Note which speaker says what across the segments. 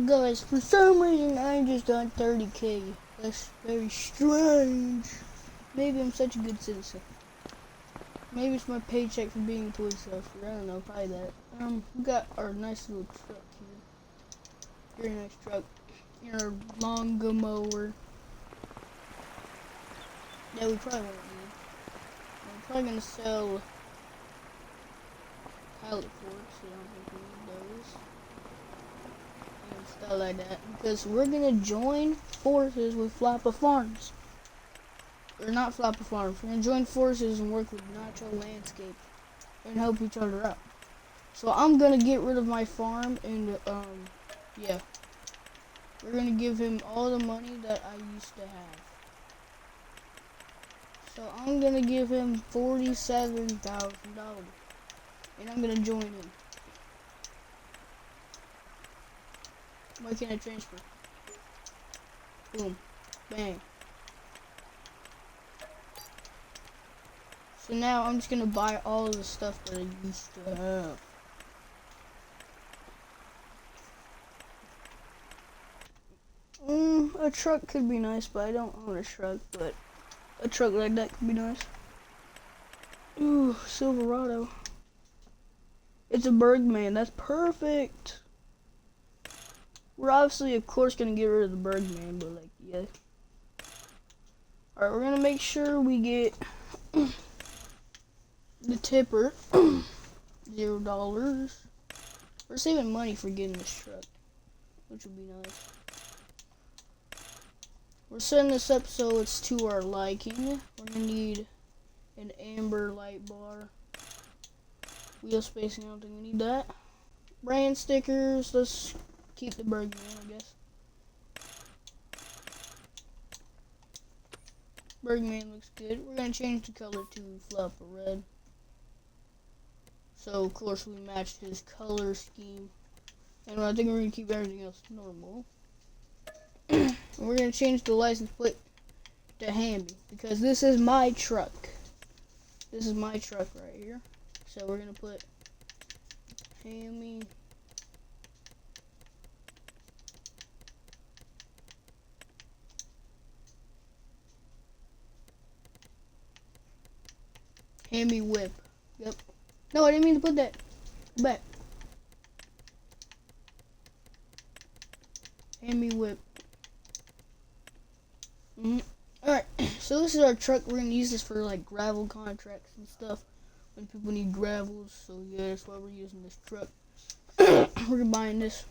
Speaker 1: Guys, for some reason I just got 30k. That's very strange. Maybe I'm such a good citizen. Maybe it's my paycheck for being a police officer. I don't know, probably that. We got our nice little truck here. Very nice truck. Our longa mower. Yeah, we probably won't need. We're probably gonna sell pallet forks, so I don't think we need those. And stuff like that. Because we're gonna join forces with Floppa Farms. Or not Floppa Farms. We're gonna join forces and work with Nacho Landscape and help each other out. So I'm gonna get rid of my farm and yeah. We're gonna give him all the money that I used to have. So I'm gonna give him $47,000. And I'm gonna join him. Why can't I transfer? Boom. Bang. So now I'm just gonna buy all of the stuff that I used to have. A truck could be nice, but I don't own a truck, but a truck like that could be nice. Ooh, Silverado. It's a Bergman, that's perfect. We're obviously, of course, gonna get rid of the Bergman, but like, yeah. Alright, we're gonna make sure we get the tipper. $0. We're saving money for getting this truck, which would be nice. We're setting this up so it's to our liking. We're gonna need an amber light bar. Wheel spacing, I don't think we need that. Brand stickers, let's keep the Bergman, I guess. Bergman looks good. We're gonna change the color to Floppa Red. So of course we matched his color scheme. And I think we're gonna keep everything else normal. And we're gonna change the license plate to Hammy because this is my truck. This is my truck right here. So we're gonna put Hammy. Hammy whip. Yep. No, I didn't mean to put that. Go back. Hammy whip. Alright, so this is our truck. We're gonna use this for like gravel contracts and stuff when people need gravels. So yeah, that's why we're using this truck. We're buying this.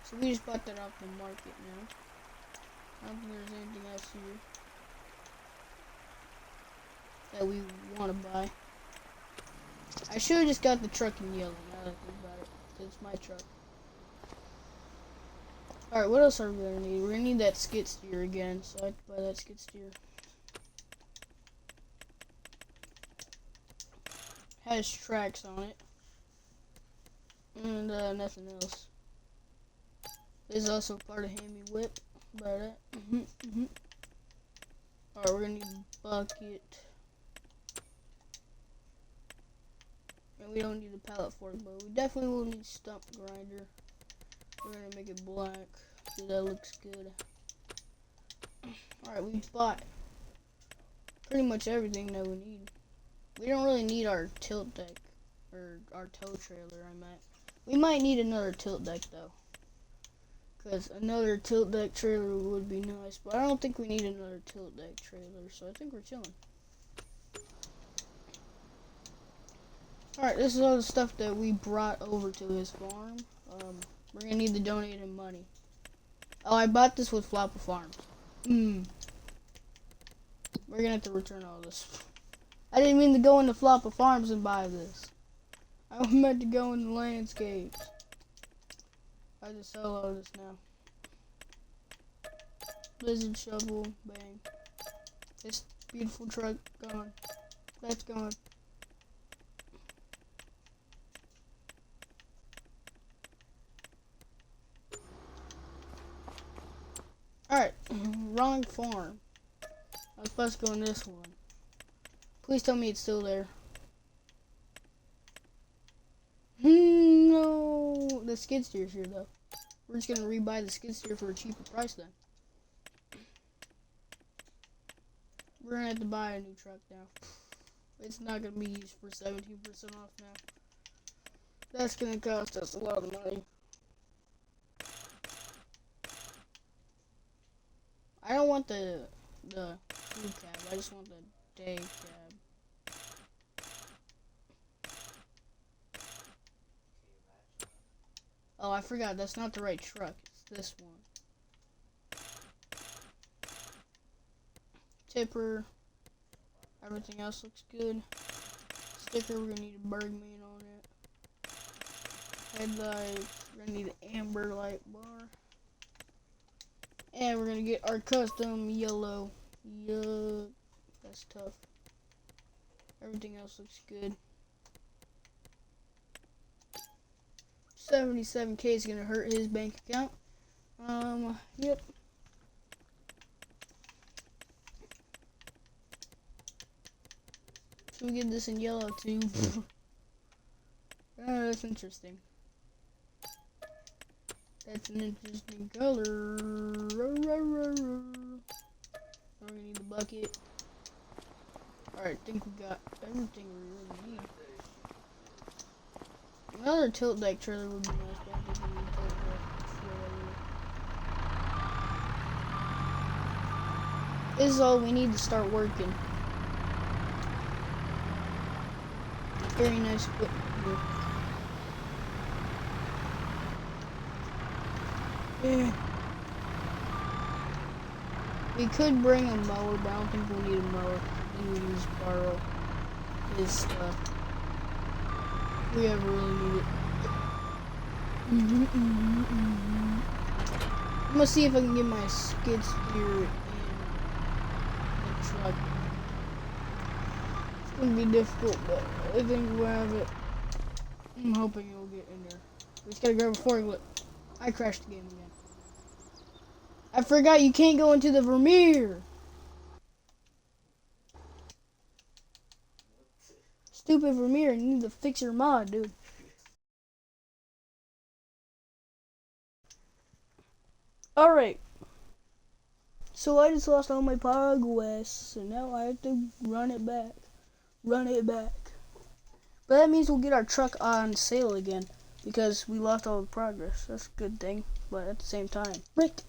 Speaker 1: So we just bought that off the market now. I don't think there's anything else here that we want to buy. I should have just got the truck in yellow now that I think about it. Cause it's my truck. Alright, what else are we gonna need? We're gonna need that skid steer again, so I have to buy that skid steer. Has tracks on it. And nothing else. This is also part of Hammy whip. Buy that. Alright, we're gonna need a bucket. And we don't need a pallet fork, but we definitely will need stump grinder. We're gonna make it black, so that looks good. Alright, we bought pretty much everything that we need. We don't really need our tilt deck, or our tow trailer, I meant. We might need another tilt deck though. Because another tilt deck trailer would be nice, but I don't think we need another tilt deck trailer, so I think we're chilling. Alright, this is all the stuff that we brought over to his farm. We're gonna need to donate him money. Oh, I bought this with Floppa Farms. We're gonna have to return all this. I didn't mean to go into Floppa Farms and buy this. I meant to go into landscapes. I just sell all this now. Blizzard shovel, bang. This beautiful truck gone. That's gone. Alright, wrong farm. I was supposed to go in this one. Please tell me it's still there. No, the skid steers here, though. We're just gonna rebuy the skid steer for a cheaper price then. We're gonna have to buy a new truck now. It's not gonna be used for 17% off now. That's gonna cost us a lot of money. I don't want the crew cab. I just want the day cab. Oh, I forgot. That's not the right truck. It's this one. Tipper. Everything else looks good. Sticker, we're gonna need a Bergman on it. Headlights, we're gonna need an amber light bar. And we're gonna get our custom yellow. Yuck. That's tough. Everything else looks good. 77K is gonna hurt his bank account. Yep. Should we get this in yellow too? Oh, that's interesting. That's an interesting color. Now we're gonna need the bucket. Alright, I think we got everything we really need. Another tilt deck trailer would be nice, but I think we need a tilt deck trailer. This is all we need to start working. Very nice equipment here. Yeah. We could bring a mower, but I don't think we need a mower. I think we just borrow his stuff. If we ever really need it. I'm gonna see if I can get my skid steer in the truck. It's gonna be difficult, but I think we'll have it. I'm hoping it'll get in there. We just gotta grab a forklift. I crashed the game again. I forgot you can't go into the Vermeer. Stupid Vermeer, you need to fix your mod, dude. Alright. So I just lost all my progress, so now I have to run it back. Run it back. But that means we'll get our truck on sale again, because we lost all the progress. That's a good thing, but at the same time. Bit.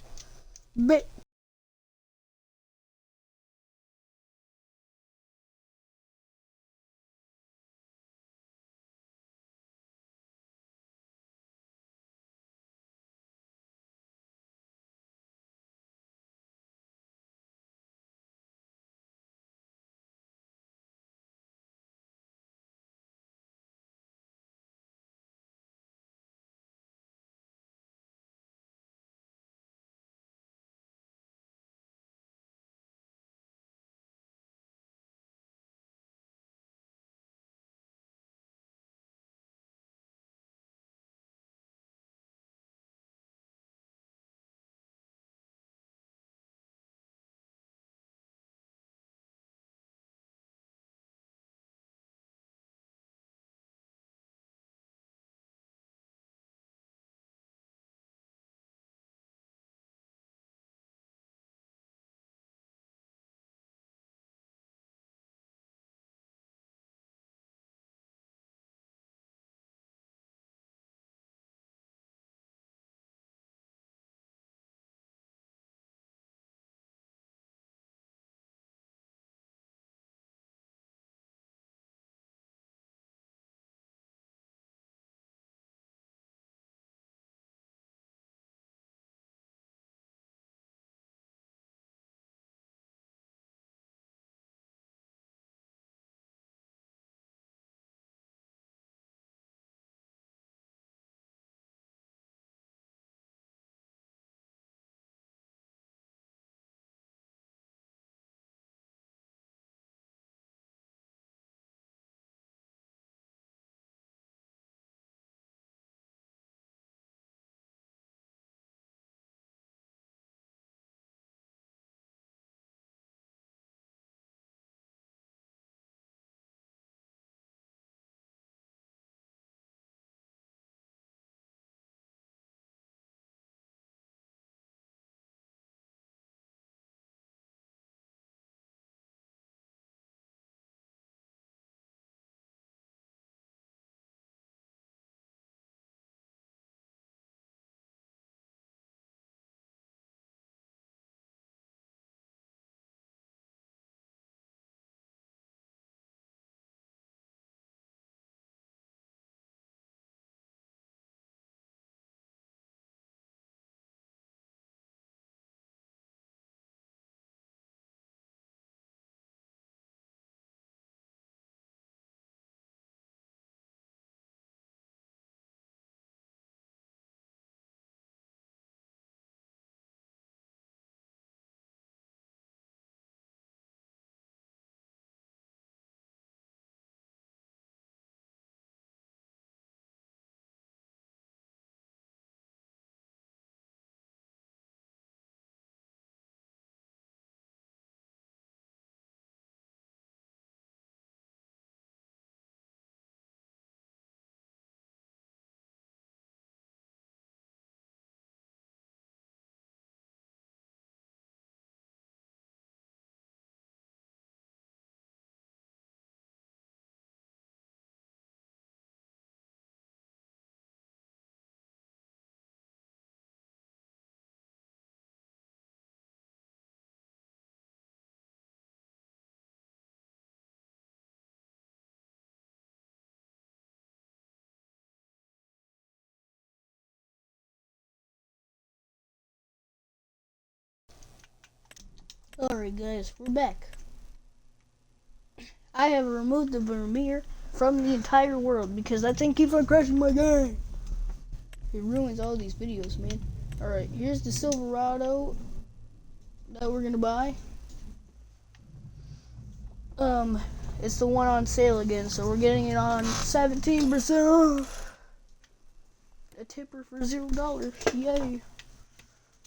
Speaker 1: Alright guys, we're back. I have removed the Vermeer from the entire world because that thing keeps on crashing my game. It ruins all these videos, man. Alright, here's the Silverado that we're gonna buy. It's the one on sale again, so we're getting it on 17% off. A tipper for $0. Yay.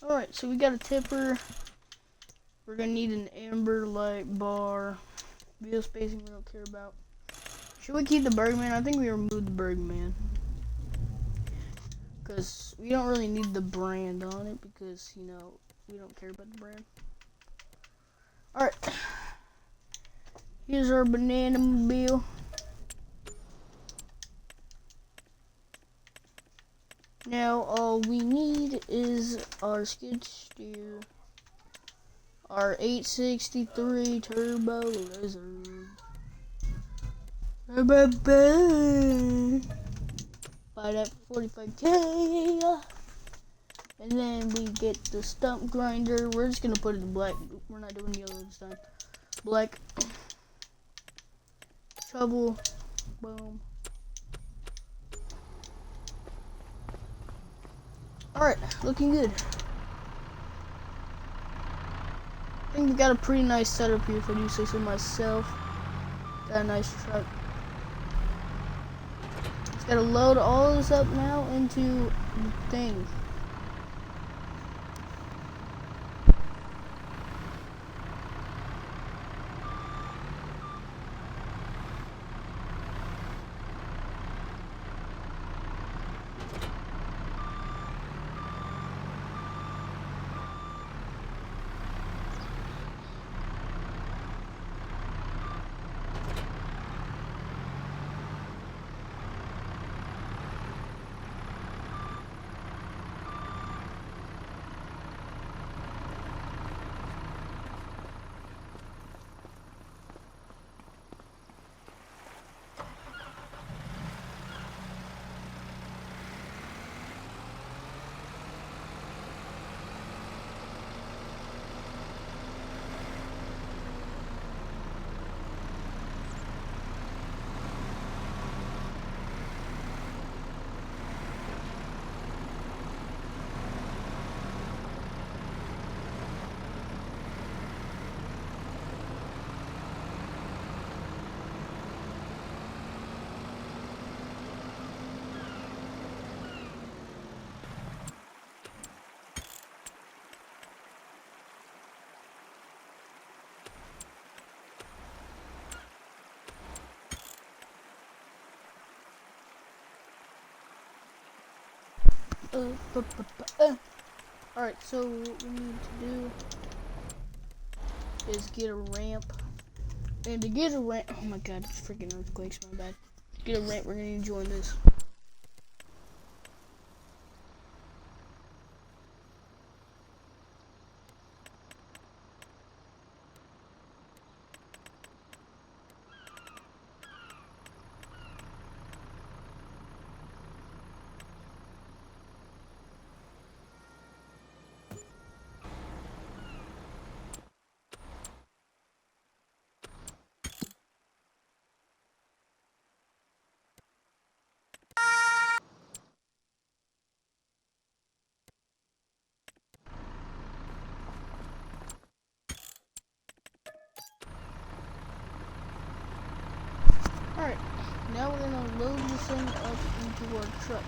Speaker 1: Alright, so we got a tipper. We're gonna need an amber light bar. Wheel spacing we don't care about. Should we keep the Bergman? I think we removed the Bergman. Because we don't really need the brand on it because, you know, we don't care about the brand. Alright. Here's our banana mobile. Now all we need is our skid steer. Our 863 turbo lizard. Buy that for 45K. And then we get the stump grinder. We're just gonna put it in black. We're not doing yellow this time. Black. Shovel. Boom. Alright, looking good. I think we got a pretty nice setup here if I do say so myself. Got a nice truck. Just gotta load all this up now into the thing. Alright, so what we need to do is get a ramp. And to get a ramp, oh my god, it's freaking earthquakes, my bad. To get a ramp, we're gonna need to join this. Alright, now we're gonna load this thing up into our truck.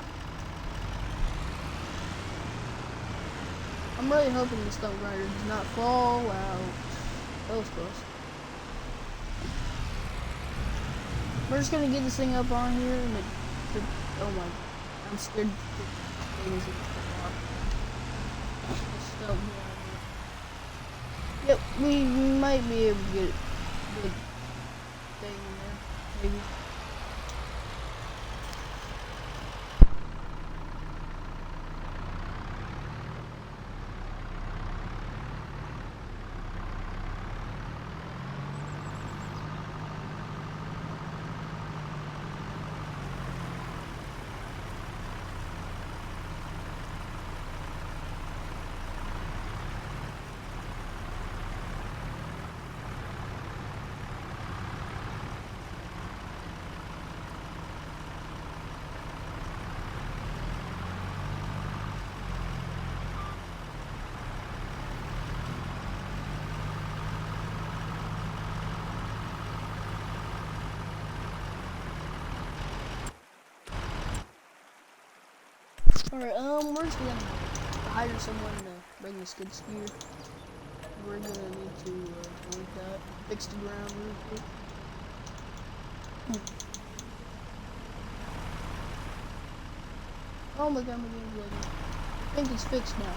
Speaker 1: I'm really hoping the stump grinder does not fall out. That was close. We're just gonna get this thing up on here and oh my, I'm scared the thing is gonna fall off. Yep, we might be able to get it. Good thing in there, maybe. Alright, we're just gonna hire someone to bring the skid steer. We're gonna need to avoid that. Fix the ground real quick. Oh my god, my game's lagging. I think it's fixed now.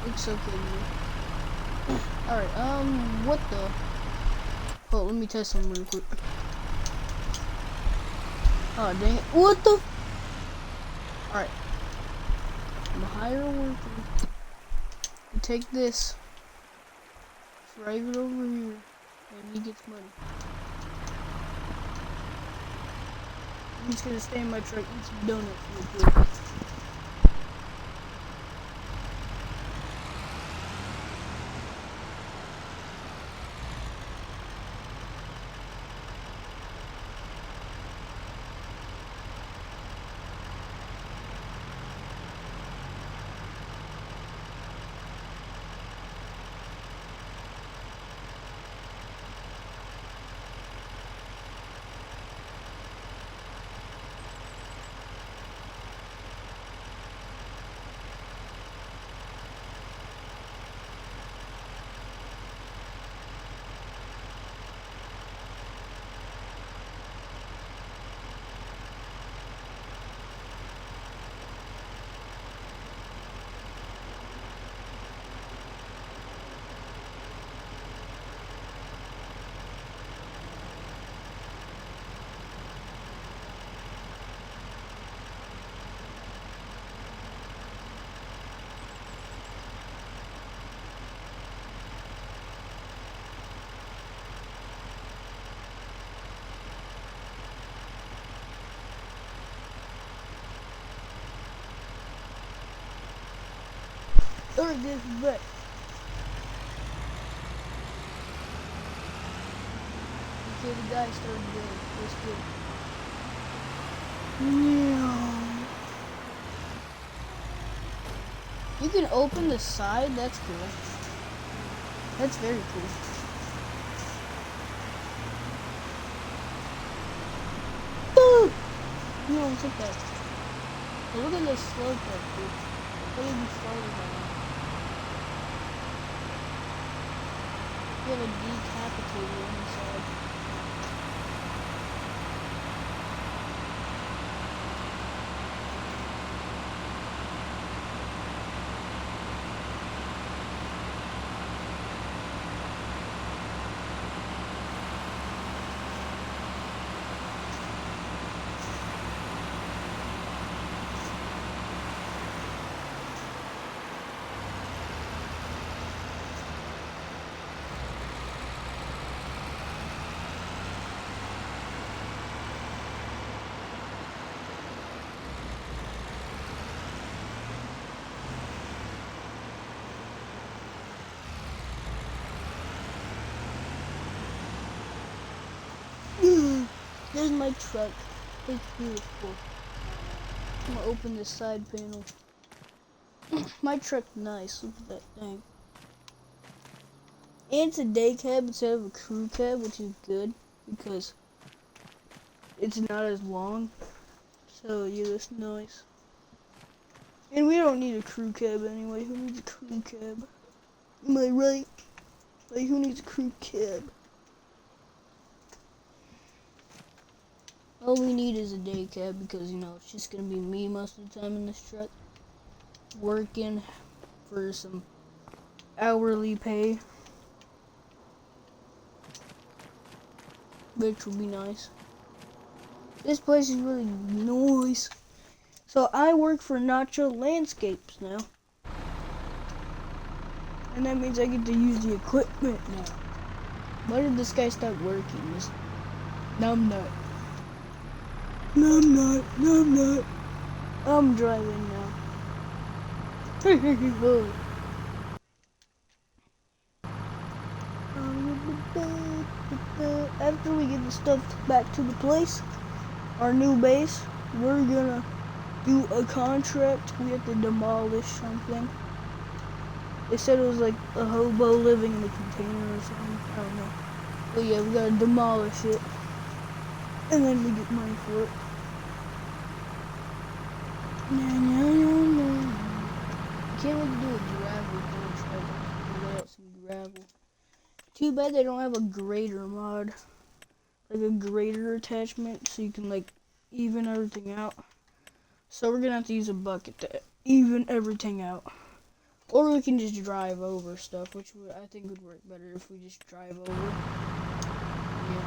Speaker 1: Looks okay to me. Alright, what the? Oh, let me test some real quick. Oh, dang it. What the? Alright. I'm gonna hire a worker. You take this. Drive it over here. And he gets money. I'm just gonna stay in my truck and eat some donuts real quick. Alright, this is back. Okay, the guy started doing it. That's good. Yeah. You can open the side, that's cool. That's very cool. Woo! You don't take that. But look at this slow part, dude. What did you slow down? You have a decapitator on the side. There's my truck. It's beautiful. I'm gonna open this side panel. My truck nice. Look at that thing. And it's a day cab instead of a crew cab, which is good because it's not as long. So yeah, that's nice. And we don't need a crew cab anyway. Who needs a crew cab? Am I right? Like, who needs a crew cab? All we need is a day cab because, you know, it's just gonna be me most of the time in this truck. Working for some hourly pay. Which will be nice. This place is really nice. So I work for Nacho Landscapes now. And that means I get to use the equipment now. Why did this guy stop working? This numbnut. Numbnut. I'm driving now. After we get the stuff back to the place, our new base, we're gonna do a contract. We have to demolish something. They said it was like a hobo living in a container or something. I don't know. But yeah, we gotta demolish it. And then we get money for it. Can't wait to do a gravel contract. Lay out some gravel. Too bad they don't have a grader mod. Like a grader attachment so you can like even everything out. So we're gonna have to use a bucket to even everything out. Or we can just drive over stuff, which I think would work better if we just drive over. Yeah,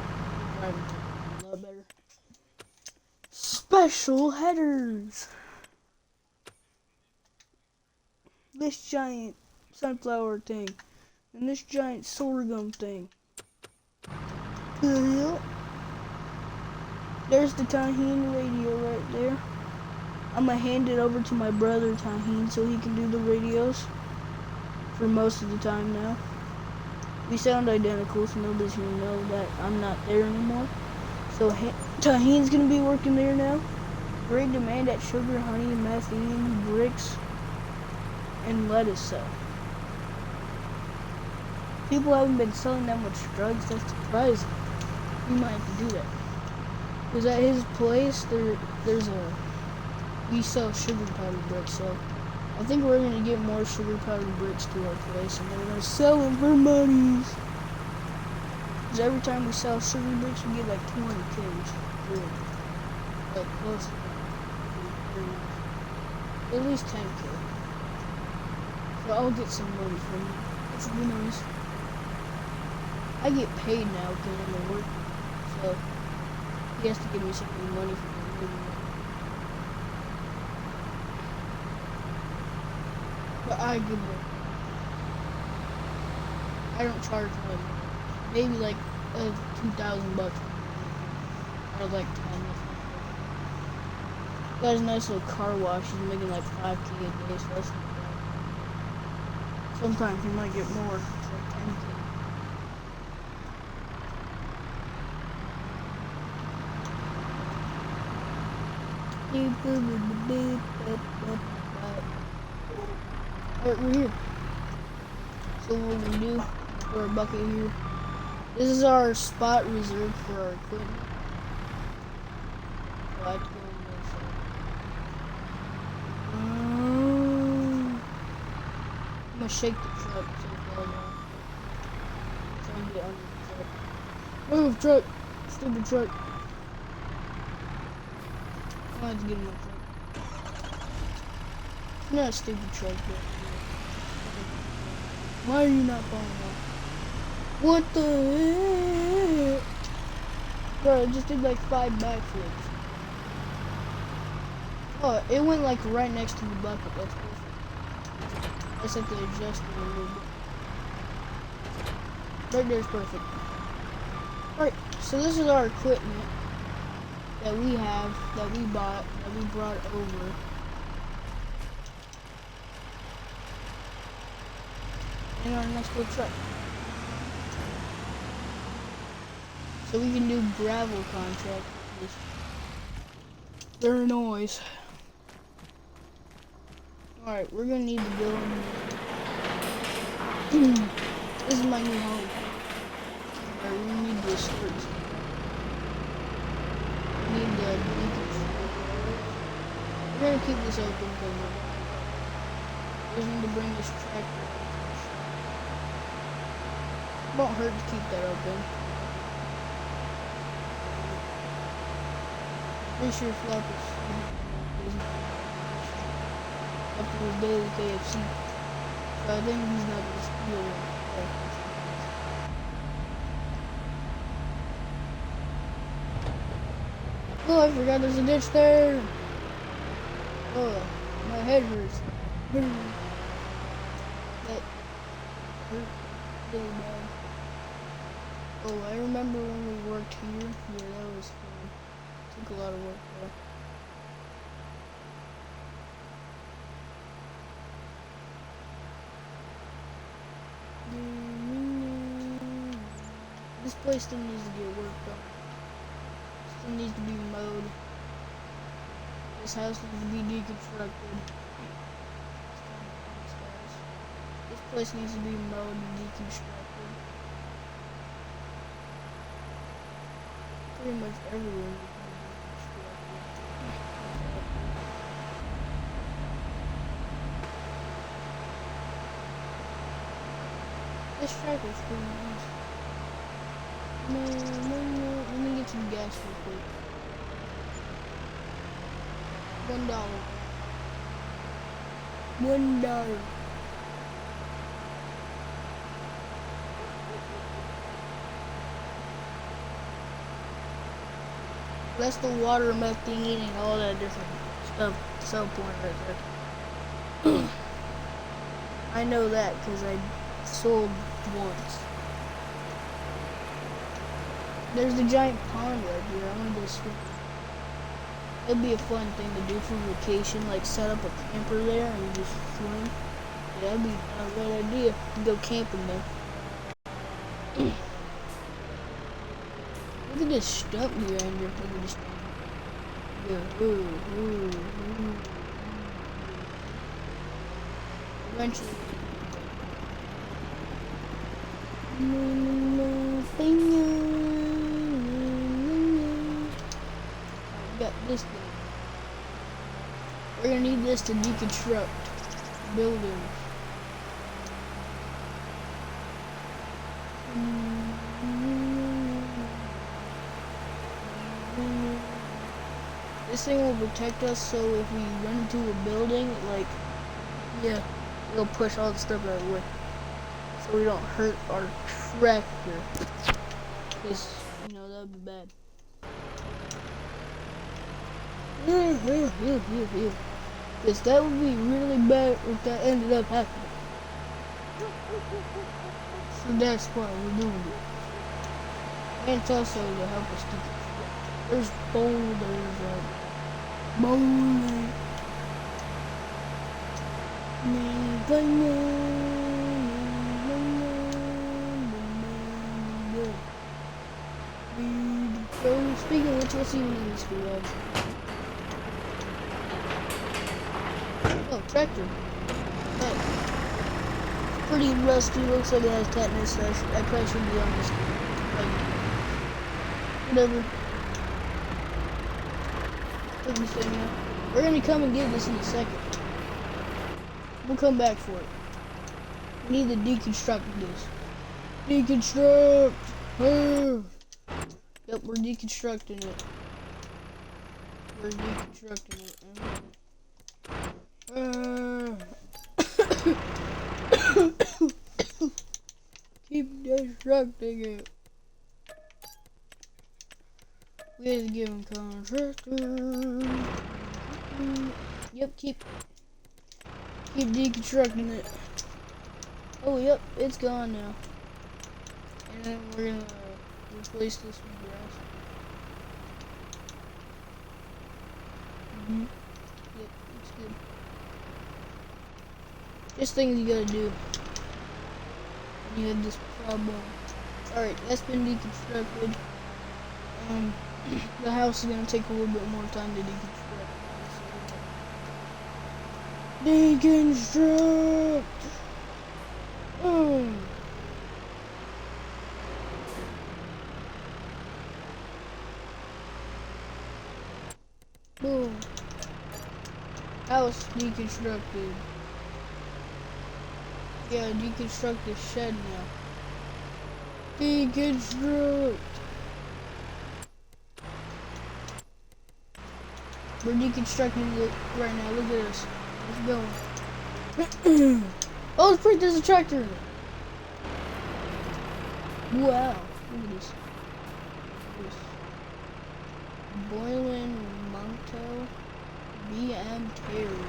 Speaker 1: driving would be a lot better. Special headers! This giant sunflower thing. And this giant sorghum thing. There's the Tahine radio right there. I'm gonna hand it over to my brother Tahine so he can do the radios for most of the time now. We sound identical, so nobody's gonna know that I'm not there anymore. So Tahine's gonna be working there now. Great demand at sugar, honey, methane, bricks, and lettuce sell. People haven't been selling that much drugs. That's surprising. We might have to do that. Because at his place, we sell sugar powder bricks, so I think we're going to get more sugar powder bricks to our place, and we're going to sell them for monies. Because every time we sell sugar bricks, we get like 20 Ks. Really. Like close to that. At least 10K. So I'll get some money from you, which would be nice. I get paid now because I'm at work, so he has to give me some money for my living. But I give it. I don't charge money. Maybe like $2,000 or like 10. Got a nice little car wash. He's making like 5K a day, so that's not bad. Sometimes he might get more, like 10K. Alright, we're here. So what we're gonna do, for our bucket here. This is our spot reserved for our equipment. So I have to go on this side. I'm gonna shake the truck so it falls off. Try and get under the truck. Move, truck! Stupid truck. I have to get in my truck. It's not a stupid truck, but why are you not falling off? What the heck? Bro, I just did like 5 backflips. Oh, it went like right next to the bucket. That's perfect. I just have to adjust it a little bit. Right there's perfect. Alright, so this is our equipment that we have, that we bought, that we brought over. In our next little truck. So we can do gravel contract with their noise. Alright, we're gonna need to build. This is my new home. Alright, we're gonna need the skirts. We need the we're gonna keep this open because we need to bring this tractor. Won't hurt to keep that open. Pretty sure Flop is up to his daily KFC. So I think he's not gonna steal it. Oh, I forgot there's a ditch there. Oh, my head hurts. That hurt really bad. Oh, I remember when we worked here. Yeah, that was fun. Took a lot of work though. This place still needs to get worked on. Still needs to be mowed. This house needs to be deconstructed. This place needs to be mowed and deconstructed. Pretty much everywhere. This tractor's pretty nice. No. Let me get some gas real quick. $1. $1. That's the water melting and all that different stuff. Sell point right there. I know that because I sold once. There's the giant pond right here. I want to go swim. It'd be a fun thing to do for vacation, like set up a camper there and just swim. Yeah, that'd be a great idea. Go camping there. Look at this stump behind here. Look at this. Eventually. Got this thing. We're gonna need this to deconstruct buildings. This thing will protect us, so if we run into a building, like, yeah, it'll push all the stuff out of the way, so we don't hurt our tractor, because, you know, that would be bad. Because that would be really bad if that ended up happening. So that's why we're doing it. And it's also to help us keep it. There's boulders. Bowling. Speaking of which, let's see what this garage. Oh, tractor. Hey. It's pretty rusty. Looks like it has tetanus. I probably shouldn't be on this. Like, whatever. Put this thing out. We're gonna come and get this in a second. We'll come back for it. We need to deconstruct this. Deconstruct! Yep, we're deconstructing it. We're deconstructing it. Keep deconstructing it. We have to give him contractor. Yep, keep deconstructing it. Oh, yep, it's gone now. And then we're gonna replace this with grass. Yep, it's good. Just things you gotta do when you have this problem. Alright, that's been deconstructed. The house is gonna take a little bit more time to deconstruct. Deconstruct! Boom. House deconstructed. Yeah, deconstruct the shed now. Deconstruct! We're deconstructing it right now. Look at this. Let's go. Oh, it's pretty. There's a tractor in it. Wow. Look at this. Boylan Monto BM Terry.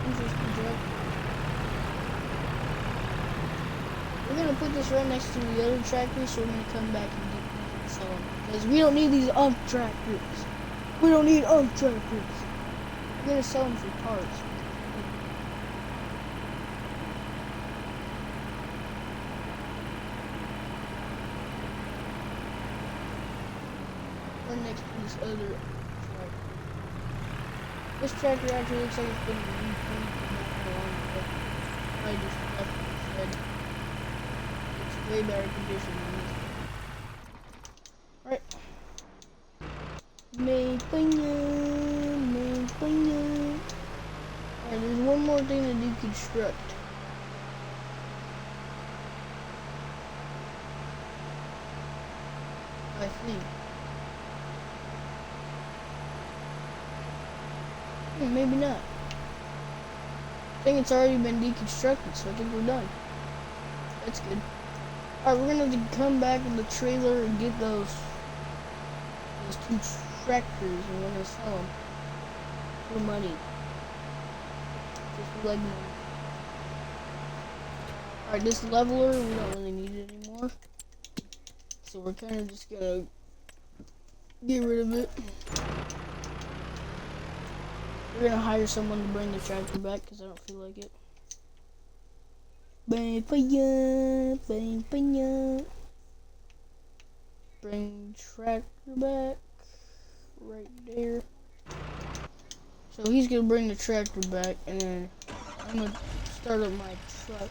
Speaker 1: Interesting truck. We're gonna put this right next to the other tractor, so we're gonna come back and get some. Because we don't need these tractors. We don't need tractors. We're gonna sell them for parts. Or next to this other tractor. This tractor actually looks like it's been repainted not long ago. I just left the shed. It's way better condition than this. Alright. Alright, there's one more thing deconstruct. I think. Maybe not. I think it's already been deconstructed, so I think we're done. That's good. Alright, we're gonna have to come back in the trailer and get those two tractors, and we're gonna sell them for money. Just for like money. Alright, this leveler, we don't really need it anymore. So we're kind of just gonna get rid of it. We're gonna hire someone to bring the tractor back because I don't feel like it. Bring tractor back right there. So he's gonna bring the tractor back, and then I'm gonna start up my truck.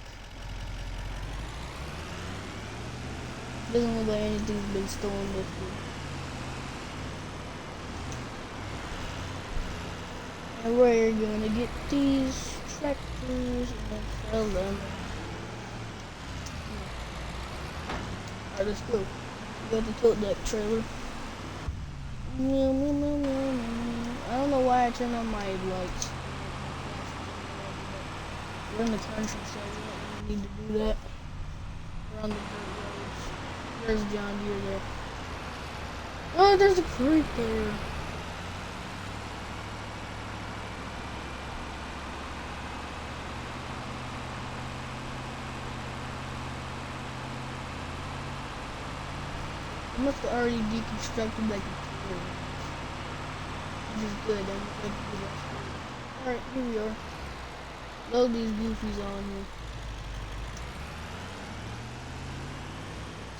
Speaker 1: Doesn't look like anything's been stolen with me. And we're gonna get these tractors and sell them. Alright, let's go. We got the tote deck trailer. I don't know why I turned on my lights. We're in the country, so we don't really need to do that. We're on the dirt roads. There's John Deere there. Oh, there's a creek there. I must have already deconstructed like a tool. Which is good. Alright, here we are. Load these goofies on here.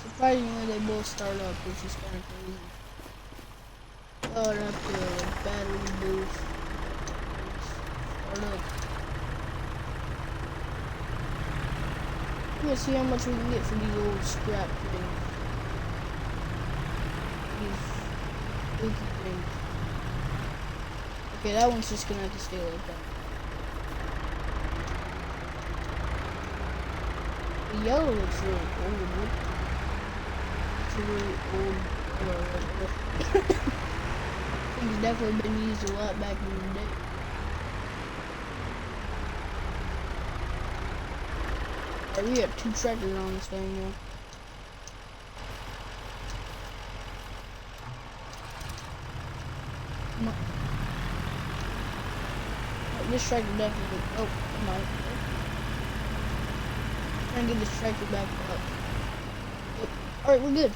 Speaker 1: Surprisingly, they both start up, which is kind of crazy. Start up the battery boost. Start up. We're gonna see how much we can get for these old scrap things. Things. Okay, that one's just gonna have to stay like that. The yellow looks really old. It's a really old color right there. I think it's definitely been used a lot back in the day. Alright, we got 2 tractors on this thing now. Come on. Oh, this tractor definitely. Oh, come on. Trying to get this tractor back up. Yep. Alright, we're good.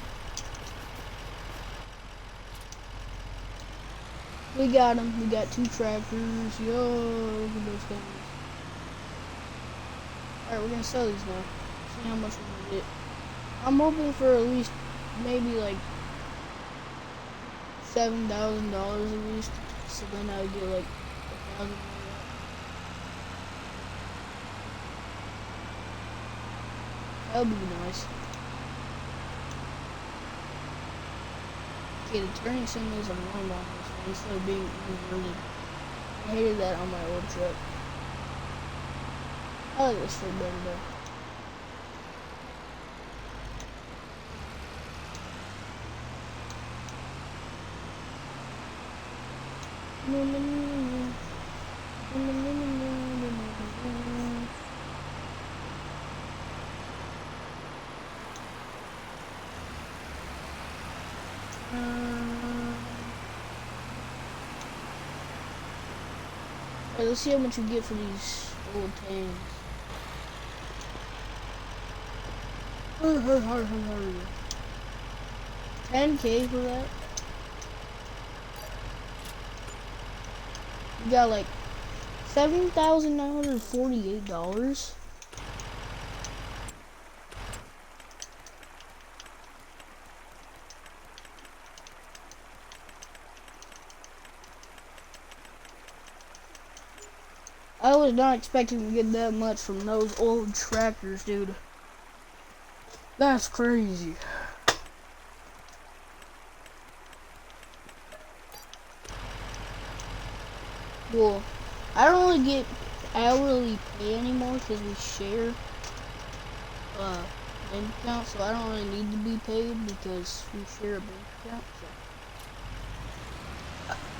Speaker 1: We got them. We got 2 tractors. Yo, look at those things. Alright, we're gonna sell these now. See how much we're gonna get. I'm hoping for at least maybe like $7,000 at least. So then I would get like 1,000. That would be nice. Okay, the turning signals are normal on this one instead of being inverted. I hated that on my old truck. I like this truck better though. Alright, let's see how much we get for these old tanks. 10K for that? You got like $7,948. I was not expecting to get that much from those old tractors, dude. That's crazy. Well, I don't really get I don't really pay anymore because we share bank account, so I don't really need to be paid because we share a bank account.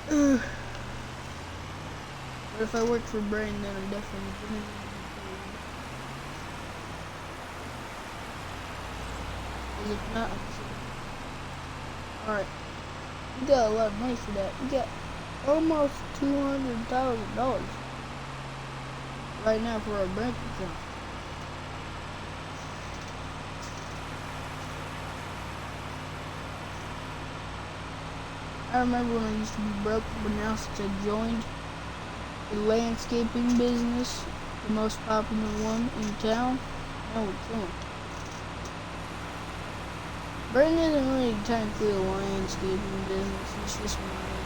Speaker 1: So. But if I work for Brain, then I'm definitely gonna need to be paid. Because if not, I'm just alright. We got a lot of money for that. We got almost $200,000 right now for our bank account. I remember when I used to be broke, but now since I joined the landscaping business, the most popular one in town, now we're killing. Brandon isn't really technically a landscaping business, it's just mine.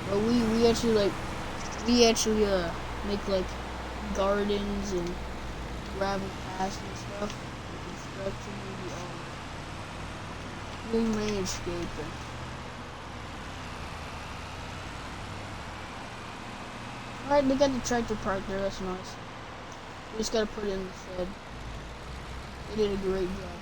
Speaker 1: But we actually make like gardens and gravel paths and stuff, and construction and we landscaping. Alright, they got the tractor parked there, that's nice. We just gotta put it in the shed. They did a great job.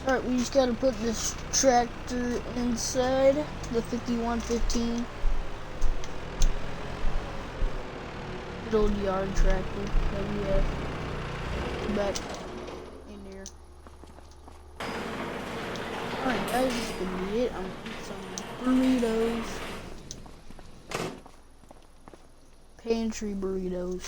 Speaker 1: Alright, we just gotta put this tractor inside, the 5115. Good old yard tractor that we have back in there. Alright guys, this is gonna be it. I'm gonna eat some burritos. Pantry burritos.